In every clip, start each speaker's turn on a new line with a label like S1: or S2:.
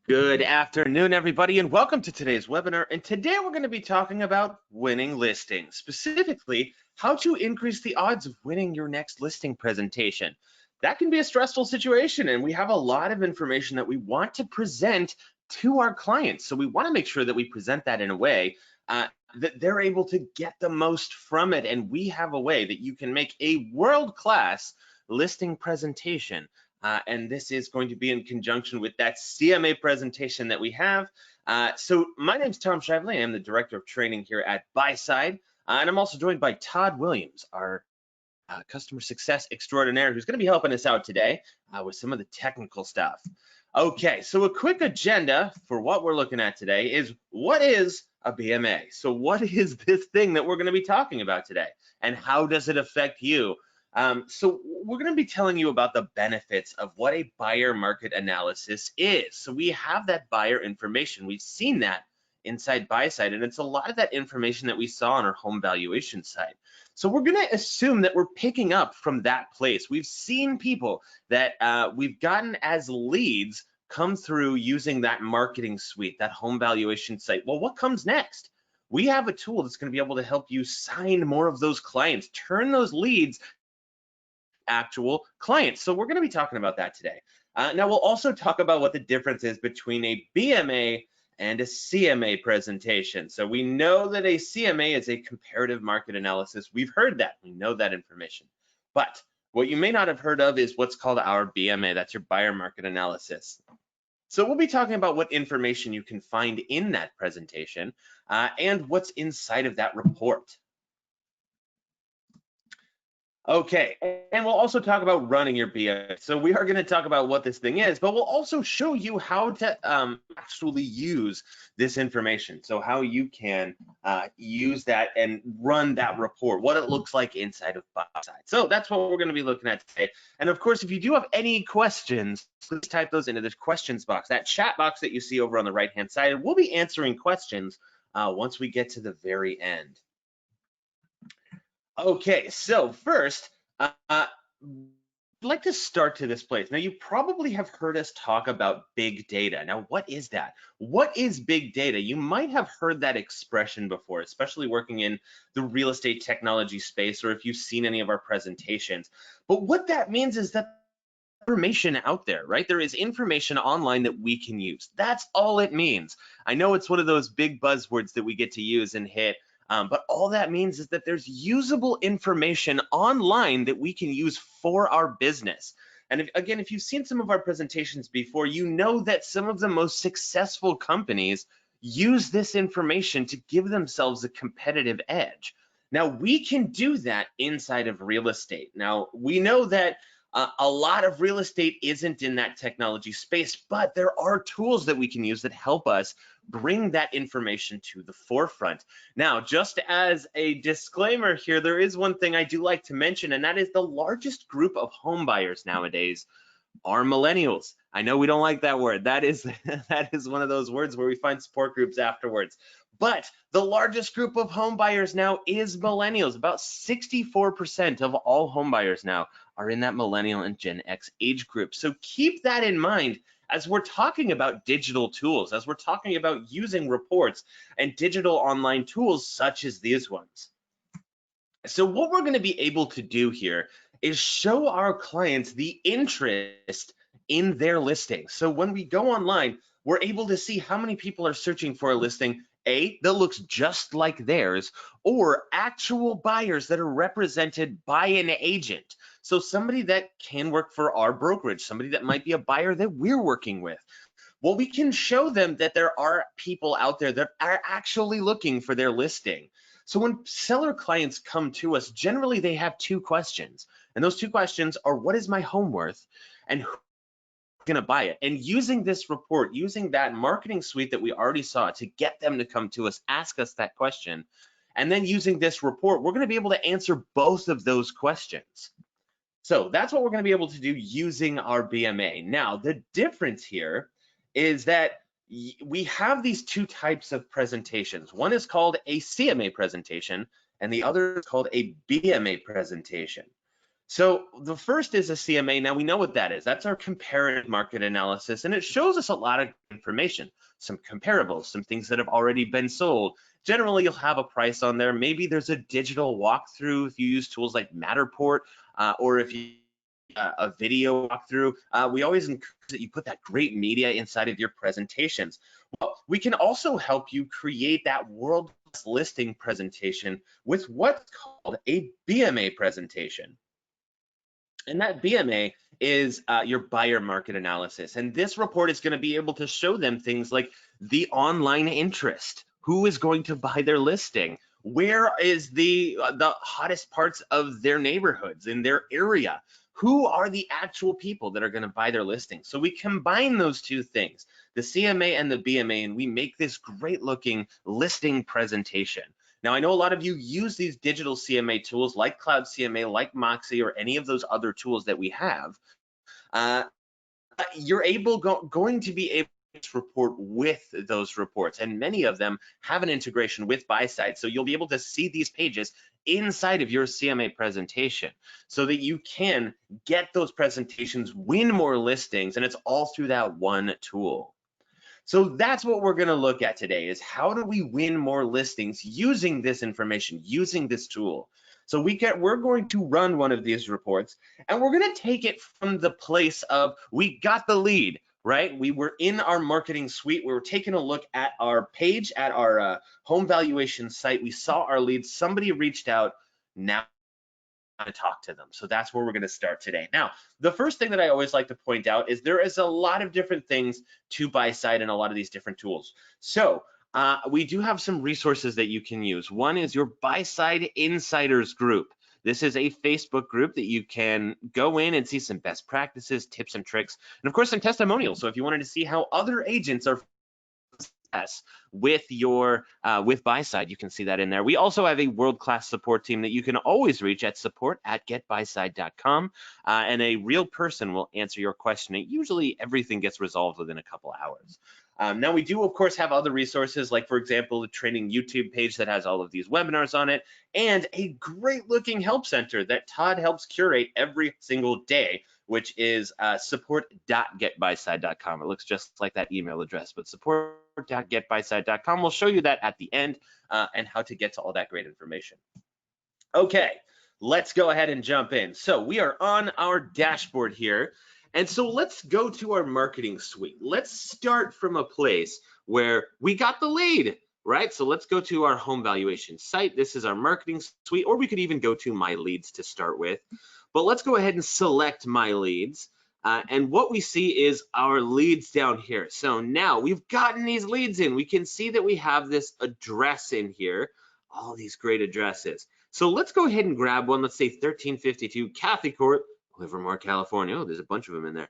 S1: Good afternoon, everybody, and welcome to today's webinar. And today we're going to be talking about winning listings, specifically how to increase the odds of winning your next listing presentation. That can be a stressful situation, and we have a lot of information that we want to present to our clients. So we want to make sure that we present that in a way that they're able to get the most from it. And we have a way that you can make a world-class listing presentation. And this is going to be in conjunction with that CMA presentation that we have. So my name is Tom Shively. I'm the Director of Training here at Buyside. And I'm also joined by Todd Williams, our Customer Success Extraordinaire, who's going to be helping us out today with some of the technical stuff. Okay, so a quick agenda for what we're looking at today is what is a BMA? So what is this thing that we're going to be talking about today? And how does it affect you? So we're going to be telling you about the benefits of what a buyer market analysis is. So we have that buyer information. We've seen that inside Buyside, and it's a lot of that information that we saw on our home valuation site. So we're going to assume that we're picking up from that place. We've seen people that we've gotten as leads come through using that marketing suite, that home valuation site. Well, what comes next? We have a tool that's going to be able to help you sign more of those clients, turn those leads actual clients. So we're going to be talking about that today. Now we'll also talk about what the difference is between a BMA and a CMA presentation. So we know that a CMA is a comparative market analysis. We've heard that, we know that information. But what you may not have heard of is what's called our BMA, that's your buyer market analysis. So we'll be talking about what information you can find in that presentation and what's inside of that report. Okay, and we'll also talk about running your BMA. So we are going to talk about what this thing is, but we'll also show you how to actually use this information. So how you can use that and run that report, what it looks like inside of Buyside. So that's what we're going to be looking at today. And of course, if you do have any questions, please type those into the questions box, that chat box that you see over on the right-hand side. And we'll be answering questions once we get to the very end. Okay, so first, I'd like to start to this place. Now, you probably have heard us talk about big data. Now, what is that? What is big data? You might have heard that expression before, especially working in the real estate technology space, or if you've seen any of our presentations. But what that means is that information out there, right? There is information online that we can use. That's all it means. I know it's one of those big buzzwords that we get to use and hit. But all that means is that there's usable information online that we can use for our business. And again, if you've seen some of our presentations before, you know that some of the most successful companies use this information to give themselves a competitive edge. Now, we can do that inside of real estate. Now, we know that a lot of real estate isn't in that technology space, but there are tools that we can use that help us bring that information to the forefront. Now, just as a disclaimer here, there is one thing I do like to mention, and that is the largest group of home buyers nowadays are millennials. I know we don't like that word. That is one of those words where we find support groups afterwards. But the largest group of home buyers now is millennials. About 64% of all home buyers now are in that millennial and Gen X age group. So keep that in mind as we're talking about digital tools, as we're talking about using reports and digital online tools such as these ones. So what we're going to be able to do here is show our clients the interest in their listing. So when we go online, we're able to see how many people are searching for a listing, A, that looks just like theirs, or actual buyers that are represented by an agent. So somebody that can work for our brokerage, somebody that might be a buyer that we're working with. Well, we can show them that there are people out there that are actually looking for their listing. So when seller clients come to us, generally they have two questions. And those two questions are, what is my home worth? And who's going to buy it? And using this report, using that marketing suite that we already saw to get them to come to us, ask us that question. And then using this report, we're going to be able to answer both of those questions. So that's what we're going to be able to do using our BMA. Now, the difference here is that we have these two types of presentations. One is called a CMA presentation, and the other is called a BMA presentation. So the first is a CMA. Now we know what that is. That's our comparative market analysis, and it shows us a lot of information, some comparables, some things that have already been sold. Generally, you'll have a price on there. Maybe there's a digital walkthrough if you use tools like Matterport, or if you a video walkthrough. We always encourage that you put that great media inside of your presentations. Well, we can also help you create that world-class listing presentation with what's called a BMA presentation. And that BMA is your buyer market analysis. And this report is going to be able to show them things like the online interest, who is going to buy their listing, where is the hottest parts of their neighborhoods in their area, who are the actual people that are going to buy their listing. So we combine those two things, the CMA and the BMA, and we make this great looking listing presentation. Now, I know a lot of you use these digital CMA tools like Cloud CMA, like Moxie, or any of those other tools that we have. You're going to be able to report with those reports, and many of them have an integration with Buyside. So you'll be able to see these pages inside of your CMA presentation so that you can get those presentations, win more listings, and it's all through that one tool. So that's what we're going to look at today, is how do we win more listings using this information, using this tool. So we're going to run one of these reports, and we're going to take it from the place of we got the lead, right? We were in our marketing suite. We were taking a look at our page, at our home valuation site. We saw our leads. Somebody reached out. Now to talk to them. So that's where we're going to start today. Now, the first thing that I always like to point out is there is a lot of different things to Buyside and a lot of these different tools. So we do have some resources that you can use. One is your Buyside Insiders group. This is a Facebook group that you can go in and see some best practices, tips and tricks, and of course some testimonials. So if you wanted to see how other agents are with Buyside, you can see that in there. We also have a world-class support team that you can always reach at support@getbuyside.com, and a real person will answer your question. And usually everything gets resolved within a couple hours. Now we do of course have other resources, like for example the training YouTube page that has all of these webinars on it, and a great looking help center that Todd helps curate every single day, which is support.getbuyside.com. It looks just like that email address, but support.getbuyside.com. We'll show you that at the end, and how to get to all that great information. Okay, let's go ahead and jump in. So we are on our dashboard here. And so let's go to our marketing suite. Let's start from a place where we got the lead, right? So let's go to our home valuation site. This is our marketing suite, or we could even go to My Leads to start with. But let's go ahead and select My Leads. And what we see is our leads down here. So now we've gotten these leads in. We can see that we have this address in here, all these great addresses. So let's go ahead and grab one. Let's say 1352 Cathy Court, Livermore, California. Oh, there's a bunch of them in there.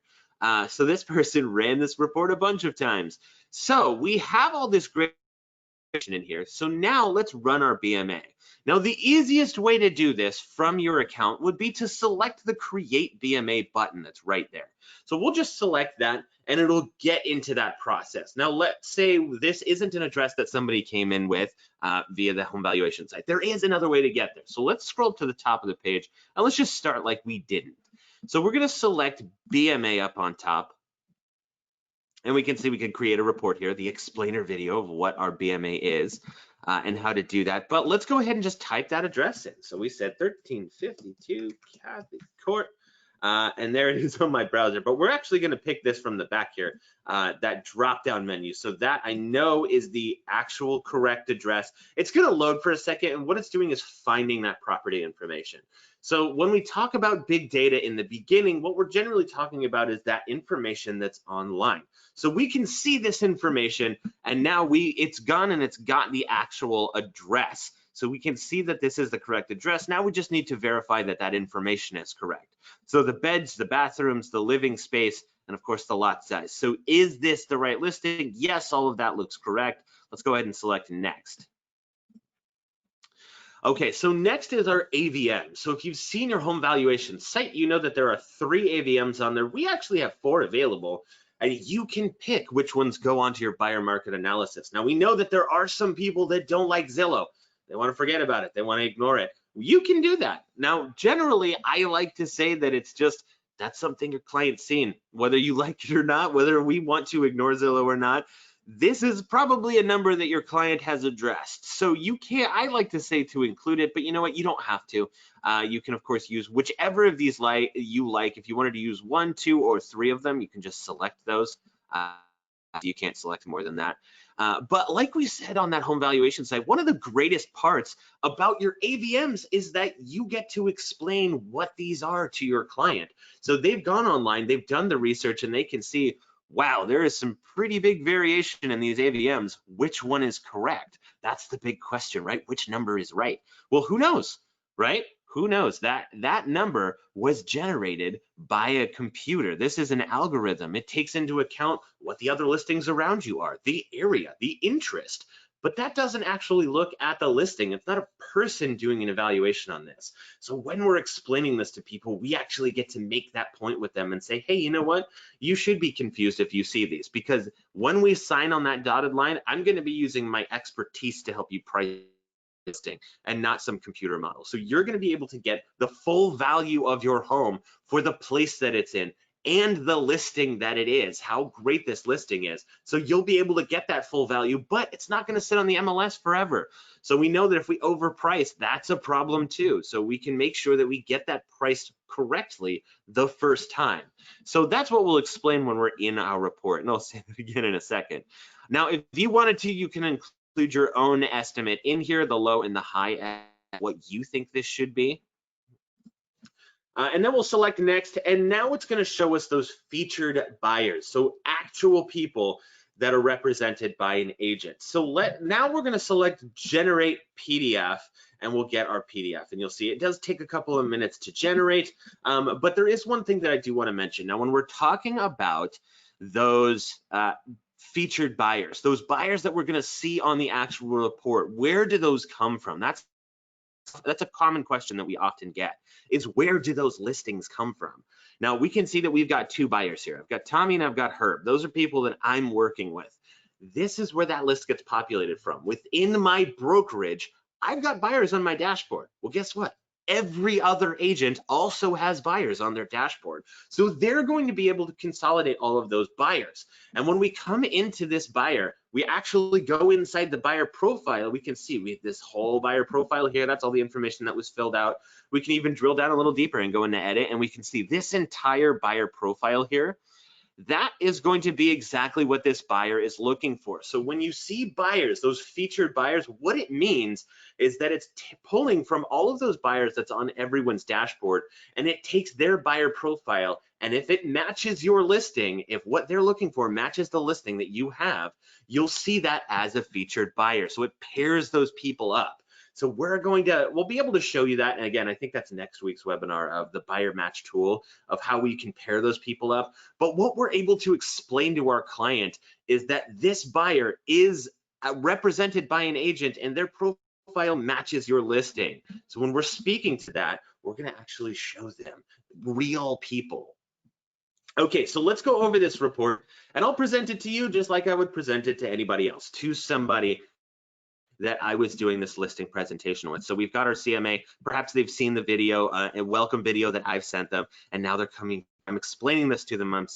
S1: So this person ran this report a bunch of times. So we have all this great in here. So now let's run our BMA. Now the easiest way to do this from your account would be to select the Create BMA button that's right there. So we'll just select that and it'll get into that process. Now let's say this isn't an address that somebody came in with via the home valuation site. There is another way to get there. So let's scroll to the top of the page and let's just start like we didn't. So we're going to select BMA up on top. And we can see we can create a report here, the explainer video of what our BMA is and how to do that. But let's go ahead and just type that address in. So we said 1352 Cathy Court, and there it is on my browser. But we're actually going to pick this from the back here, that drop-down menu. So that I know is the actual correct address. It's going to load for a second, and what it's doing is finding that property information. So when we talk about big data in the beginning, what we're generally talking about is that information that's online. So we can see this information, and now it's gone and it's got the actual address. So we can see that this is the correct address. Now we just need to verify that that information is correct. So the beds, the bathrooms, the living space, and of course the lot size. So is this the right listing? Yes, all of that looks correct. Let's go ahead and select next. Okay, so next is our AVM. So if you've seen your home valuation site, you know that there are 3 AVMs on there. We actually have 4 available, and you can pick which ones go onto your buyer market analysis. Now we know that there are some people that don't like Zillow. They want to forget about it. They want to ignore it. you can do that. Now, generally, I like to say that it's just, that's something your client's seen, whether you like it or not, whether we want to ignore Zillow or not. This is probably a number that your client has addressed. So you can't, I like to say to include it, but you know what, you don't have to. You can of course use whichever of these you like. If you wanted to use 1, 2, or 3 of them, you can just select those. You can't select more than that. But like we said on that home valuation site, one of the greatest parts about your AVMs is that you get to explain what these are to your client. So they've gone online, they've done the research, and they can see, wow, there is some pretty big variation in these AVMs. Which one is correct? That's the big question, right? Which number is right? Well, who knows, right? Who knows? That number was generated by a computer. This is an algorithm. It takes into account what the other listings around you are, the area, the interest. But that doesn't actually look at the listing. It's not a person doing an evaluation on this. So when we're explaining this to people, we actually get to make that point with them and say, hey, you know what? You should be confused if you see these, because when we sign on that dotted line, I'm going to be using my expertise to help you price listing and not some computer model. So you're going to be able to get the full value of your home for the place that it's in and the listing that it is, how great this listing is. So you'll be able to get that full value, but it's not going to sit on the MLS forever. So we know that if we overprice, that's a problem too. So we can make sure that we get that priced correctly the first time. So that's what we'll explain when we're in our report, and I'll say that again in a second. Now, if you wanted to, you can include your own estimate in here, the low and the high end, what you think this should be. And then we'll select next, and now it's going to show us those featured buyers, so actual people that are represented by an agent. So now we're going to select generate PDF, and we'll get our PDF, and you'll see it does take a couple of minutes to generate, but there is one thing that I do want to mention. Now, when we're talking about those featured buyers, those buyers that we're going to see on the actual report, where do those come from? That's a common question that we often get, is where do those listings come from? Now we can see that we've got 2 buyers here. I've got Tommy and I've got Herb. Those are people that I'm working with. This is where that list gets populated from. Within my brokerage, I've got buyers on my dashboard. Well, guess what? Every other agent also has buyers on their dashboard. So they're going to be able to consolidate all of those buyers. And when we come into this buyer, we actually go inside the buyer profile. We can see we have this whole buyer profile here. That's all the information that was filled out. We can even drill down a little deeper and go into edit, and we can see this entire buyer profile here. That is going to be exactly what this buyer is looking for. So when you see buyers, those featured buyers, what it means is that it's pulling from all of those buyers that's on everyone's dashboard, and it takes their buyer profile, and if it matches your listing, if what they're looking for matches the listing that you have, you'll see that as a featured buyer. So it pairs those people up. So we'll be able to show you that. And again, I think that's next week's webinar of the buyer match tool of how we can pair those people up. But what we're able to explain to our client is that this buyer is represented by an agent and their profile matches your listing. So when we're speaking to that, we're going to actually show them real people. Okay, so let's go over this report, and I'll present it to you just like I would present it to anybody else, to somebody that I was doing this listing presentation with. So we've got our CMA, perhaps they've seen the video, a welcome video that I've sent them, and now they're coming, I'm explaining this to them, I'm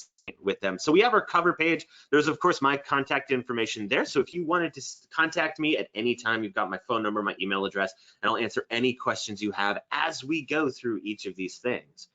S1: with them. So we have our cover page. There's of course my contact information there. So if you wanted to contact me at any time, you've got my phone number, my email address, and I'll answer any questions you have as we go through each of these things.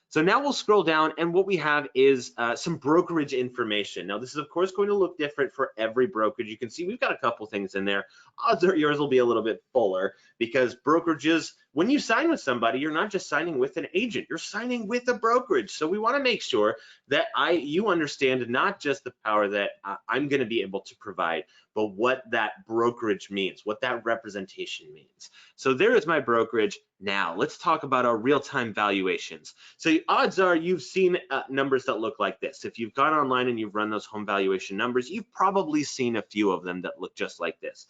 S1: So now we'll scroll down, and what we have is some brokerage information. Now this is of course going to look different for every brokerage. You can see we've got a couple things in there. Odds are yours will be a little bit fuller, because brokerages, when you sign with somebody, you're not just signing with an agent, you're signing with a brokerage. So we want to make sure that you understand not just the power that I'm going to be able to provide, but what that brokerage means, what that representation means. So there is my brokerage. Now let's talk about our real-time valuations. So odds are you've seen numbers that look like this. If you've gone online and you've run those home valuation numbers, you've probably seen a few of them that look just like this.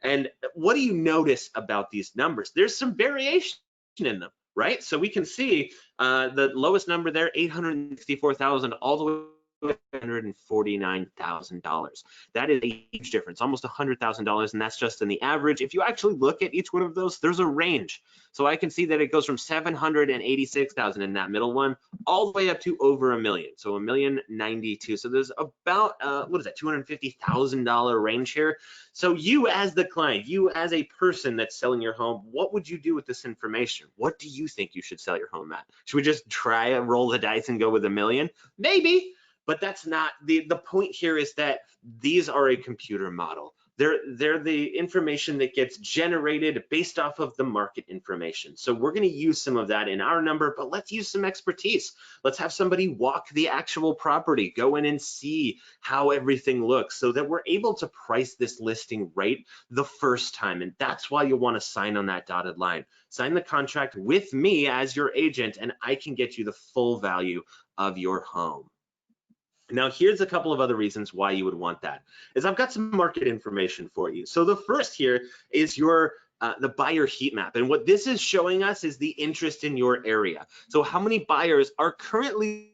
S1: And what do you notice about these numbers? There's some variation in them, right? So we can see the lowest number there, 864,000, all the way $149,000. That is a huge difference, almost $100,000, and that's just in the average. If you actually look at each one of those, there's a range. So I can see that it goes from 786,000 in that middle one, all the way up to over $1 million. So $1,092,000. So there's about what is that, $250,000 range here. So you as the client, you as a person that's selling your home, what would you do with this information? What do you think you should sell your home at? Should we just try and roll the dice and go with $1 million? Maybe. But that's not the point here. Is that these are a computer model. They're the information that gets generated based off of the market information. So we're going to use some of that in our number, but let's use some expertise. Let's have somebody walk the actual property, go in and see how everything looks, so that we're able to price this listing right the first time. And that's why you'll want to sign on that dotted line. Sign the contract with me as your agent, and I can get you the full value of your home. Now, here's a couple of other reasons why you would want that. Is I've got some market information for you. So the first here is your the buyer heat map, and what this is showing us is the interest in your area. So how many buyers are currently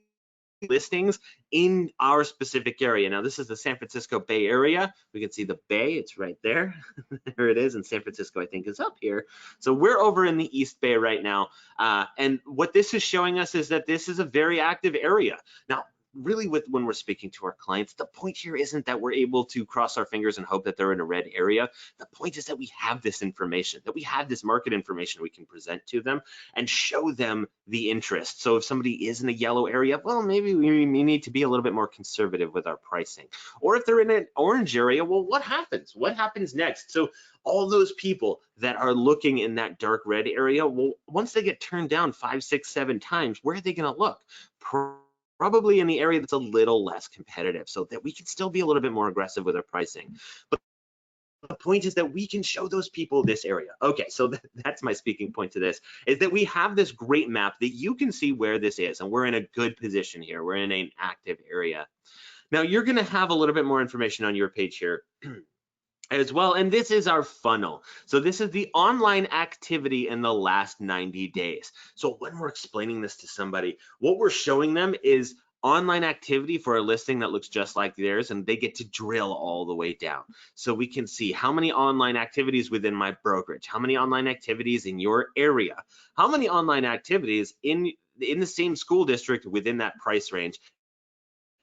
S1: listings in our specific area? Now, this is the San Francisco Bay Area. We can see the Bay, it's right there. There it is, and San Francisco, I think, is up here. So we're over in the East Bay right now, and what this is showing us is that this is a very active area. Now, really, when we're speaking to our clients, the point here isn't that we're able to cross our fingers and hope that they're in a red area. The point is that we have this information, that we have this market information we can present to them and show them the interest. So if somebody is in a yellow area, well, maybe we need to be a little bit more conservative with our pricing. Or if they're in an orange area, well, what happens? What happens next? So all those people that are looking in that dark red area, well, once they get turned down 5, 6, 7 times, where are they going to look? Probably in the area that's a little less competitive, so that we can still be a little bit more aggressive with our pricing. But the point is that we can show those people this area. Okay, so that's my speaking point to this, is that we have this great map that you can see where this is, and we're in a good position here. We're in an active area. Now, you're going to have a little bit more information on your page here as well, and this is our funnel. So this is the online activity in the last 90 days. So when we're explaining this to somebody, what we're showing them is online activity for a listing that looks just like theirs, and they get to drill all the way down. So we can see how many online activities within my brokerage, how many online activities in your area, how many online activities in the same school district within that price range.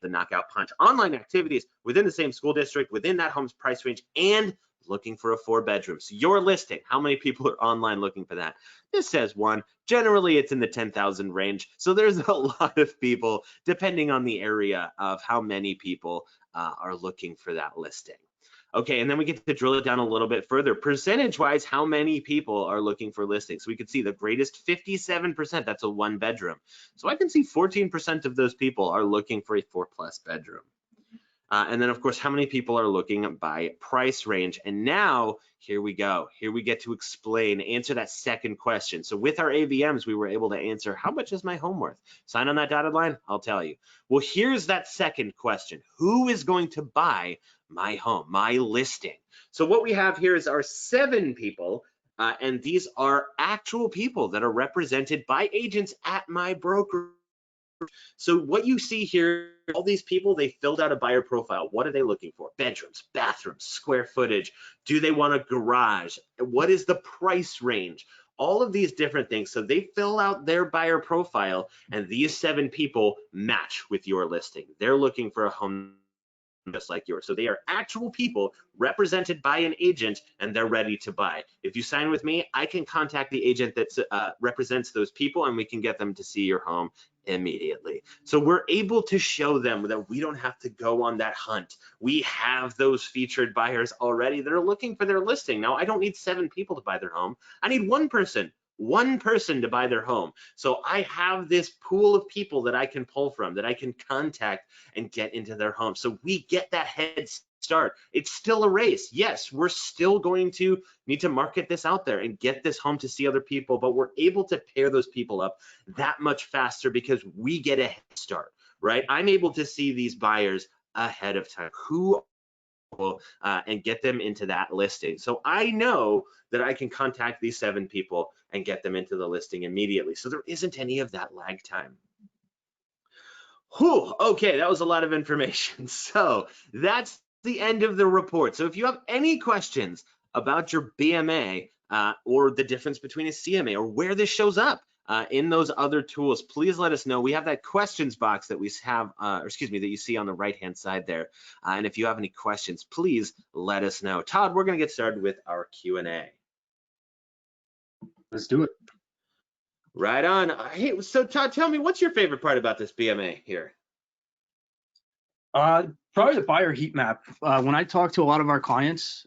S1: The knockout punch, online activities within the same school district, within that home's price range, and looking for a 4-bedroom. So your listing, how many people are online looking for that? This says 1. Generally, it's in the 10,000 range. So there's a lot of people, depending on the area, of how many people are looking for that listing. Okay, and then we get to drill it down a little bit further. Percentage-wise, how many people are looking for listings? So we can see the greatest 57%, that's a 1-bedroom. So I can see 14% of those people are looking for a 4+ bedroom. And then, of course, how many people are looking by price range? And now, here we go. Here we get to answer that second question. So with our AVMs, we were able to answer, how much is my home worth? Sign on that dotted line, I'll tell you. Well, here's that second question. Who is going to buy my home, my listing? So what we have here is our 7 people, and these are actual people that are represented by agents at my broker. So what you see here, all these people, they filled out a buyer profile. What are they looking for? Bedrooms, bathrooms, square footage. Do they want a garage? What is the price range? All of these different things. So they fill out their buyer profile, and these 7 people match with your listing. They're looking for a home just like yours. So they are actual people represented by an agent, and they're ready to buy. If you sign with me, I can contact the agent that represents those people, and we can get them to see your home immediately. So we're able to show them that we don't have to go on that hunt. We have those featured buyers already that are looking for their listing. Now, I don't need 7 people to buy their home. I need 1 person to buy their home. So I have this pool of people that I can pull from, that I can contact and get into their home. So we get that head start. It's still a race. Yes, we're still going to need to market this out there and get this home to see other people, but we're able to pair those people up that much faster because we get a head start, right? I'm able to see these buyers ahead of time. And get them into that listing. So I know that I can contact these 7 people and get them into the listing immediately. So there isn't any of that lag time. Whew, okay, that was a lot of information. So that's the end of the report. So if you have any questions about your BMA or the difference between a CMA or where this shows up in those other tools, please let us know. We have that questions box that we have, or excuse me, that you see on the right-hand side there. And if you have any questions, please let us know. Todd, we're going to get started with our Q&A.
S2: Let's do it.
S1: Right on. Hey, so Todd, tell me, what's your favorite part about this BMA here?
S2: Probably the buyer heat map. When I talk to a lot of our clients,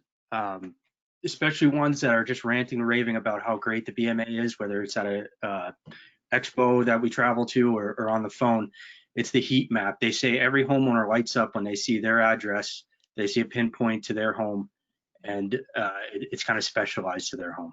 S2: especially ones that are just ranting and raving about how great the BMA is, whether it's at a expo that we travel to or on the phone, it's the heat map. They say every homeowner lights up when they see their address, they see a pinpoint to their home, and it's kind of specialized to their home.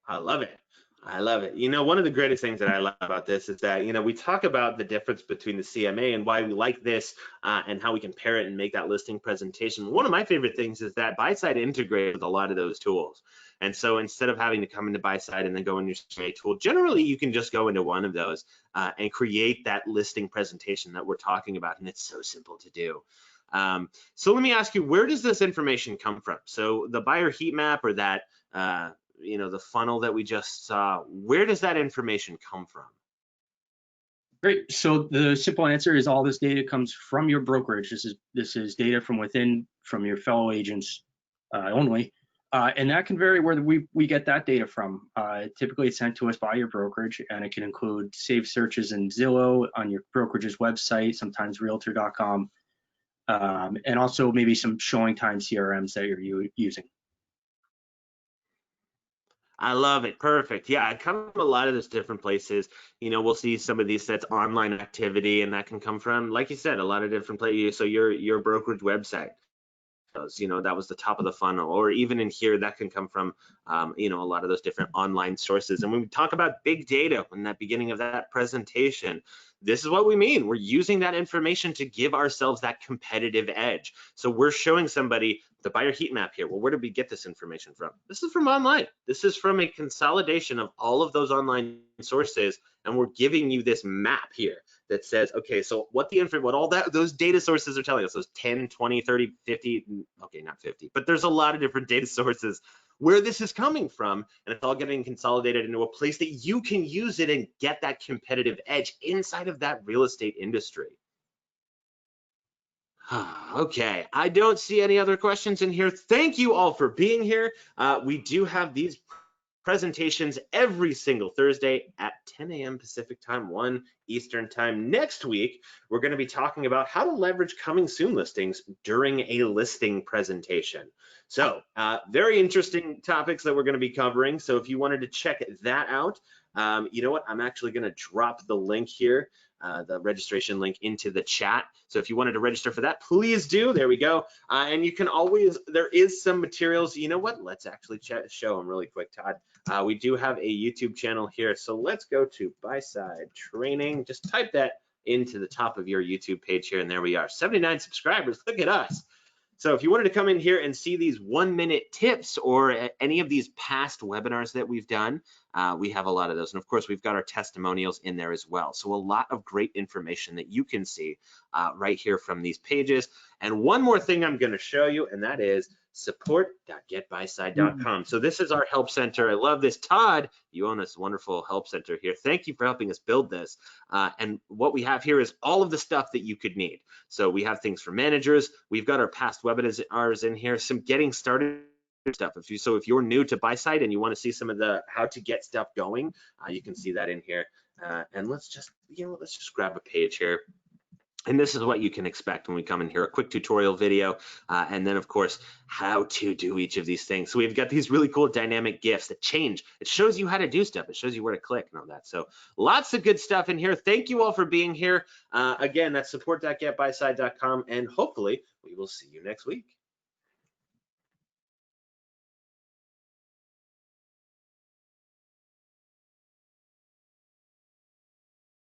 S1: I love it. I love it. You know, one of the greatest things that I love about this is that, you know, we talk about the difference between the CMA and why we like this and how we can pair it and make that listing presentation. One of my favorite things is that Buyside integrates with a lot of those tools. And so instead of having to come into Buyside and then go in your CMA tool, generally you can just go into one of those and create that listing presentation that we're talking about. And it's so simple to do. So let me ask you, where does this information come from? So the buyer heat map or that, you know, the funnel that we just saw, where does that information come from?
S2: Great. So the simple answer is all this data comes from your brokerage. This is data from within, from your fellow agents only. And that can vary where we get that data from. Typically it's sent to us by your brokerage, and it can include saved searches in Zillow, on your brokerage's website, sometimes realtor.com, and also maybe some showing time CRMs that you're using.
S1: I love it. Perfect. Yeah, it comes from a lot of those different places. You know, we'll see some of these sets online activity, and that can come from, like you said, a lot of different places. So your brokerage website, you know, that was the top of the funnel, or even in here, that can come from, you know, a lot of those different online sources. And when we talk about big data in that beginning of that presentation, this is what we mean. We're using that information to give ourselves that competitive edge. So we're showing somebody the buyer heat map here. Well, where did we get this information from? This is from online. This is from a consolidation of all of those online sources. And we're giving you this map here that says, okay, so what all those data sources are telling us, those 10, 20, 30, 50, okay, not 50, but there's a lot of different data sources where this is coming from, and it's all getting consolidated into a place that you can use it and get that competitive edge inside of that real estate industry. Okay, I don't see any other questions in here. Thank you all for being here. We do have these presentations every single Thursday at 10 a.m. Pacific time, 1 Eastern time. Next week, we're going to be talking about how to leverage coming soon listings during a listing presentation. So very interesting topics that we're going to be covering. So if you wanted to check that out, you know what? I'm actually going to drop the link here, the registration link, into the chat. So if you wanted to register for that, please do. There we go. And you can always, there is some materials. You know what? Let's actually show them really quick, Todd. We do have a YouTube channel here. So let's go to Buyside Training. Just type that into the top of your YouTube page here, and there we are. 79 subscribers. Look at us. So if you wanted to come in here and see these 1-minute tips or any of these past webinars that we've done, we have a lot of those. And of course, we've got our testimonials in there as well. So a lot of great information that you can see right here from these pages. And one more thing I'm going to show you, and that is support.getbuyside.com. So this is our help center. I love this. Todd, you own this wonderful help center here. Thank you for helping us build this. And what we have here is all of the stuff that you could need. So we have things for managers. We've got our past webinars in here, some getting started stuff. If you're new to Buyside and you want to see some of the how to get stuff going, you can see that in here. And let's just grab a page here. And this is what you can expect when we come in here, a quick tutorial video, and then of course, how to do each of these things. So we've got these really cool dynamic GIFs that change. It shows you how to do stuff. It shows you where to click and all that. So lots of good stuff in here. Thank you all for being here. Again, that's support.getbuyside.com, and hopefully we will see you next week.